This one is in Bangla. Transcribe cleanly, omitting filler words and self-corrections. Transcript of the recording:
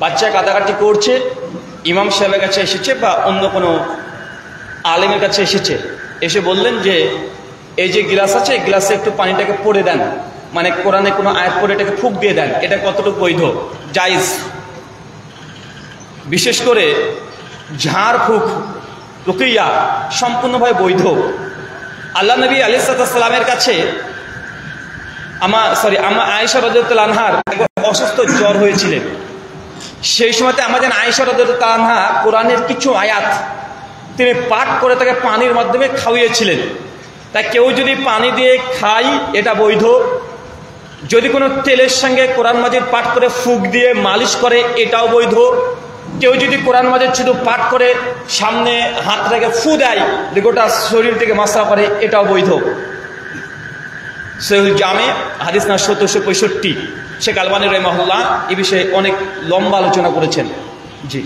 বাচ্চা কাটাকাটি করছে, ইমাম সাহেবের কাছে এসেছে বা অন্য কোনো আলেমের কাছে এসেছে, এসে বললেন যে এই যে গ্লাস আছে, এই গ্লাসে একটু পানিটাকে পড়ে দেন, মানে কোরআনে কোনো আয়াত পড়ে এটাকে ফুঁক দিয়ে দেন, এটা কতটুকু বৈধ জায়েজ? বিশেষ করে ঝাড় ফুঁক রুকিয়া সম্পূর্ণভাবে বৈধ। আল্লাহ নবী আলাইহিস সালামের কাছে আমা আয়েশা রাদিয়াল্লাহু আনহার অসুস্থ জ্বর হয়েছিলেন। সেই সময়তে আমাদের আয়েশা রাদিয়াল্লাহু আনহা কোরআনের কিছু আয়াত তিনি পাঠ করে তাকে পানির মাধ্যমে খাওয়িয়েছিলেন। তাই কেউ যদি পানি দিয়ে খায় এটা বৈধ, যদি কোনো তেলের সঙ্গে কোরআন মাজিদ পাঠ করে ফুঁক দিয়ে মালিশ করে এটাও বৈধ, কেউ যদি কোরআন মাজিদ শুধু পাঠ করে সামনে হাত রেখে ফু দেয়, গোটা শরীর থেকে মাসা করে, এটাও বৈধ। সহিহুল জামে হাদিস না 1765। শেখ আলবানী রাহিমাহুল্লাহ এই বিষয়ে অনেক লম্বা আলোচনা করেছেন। জি।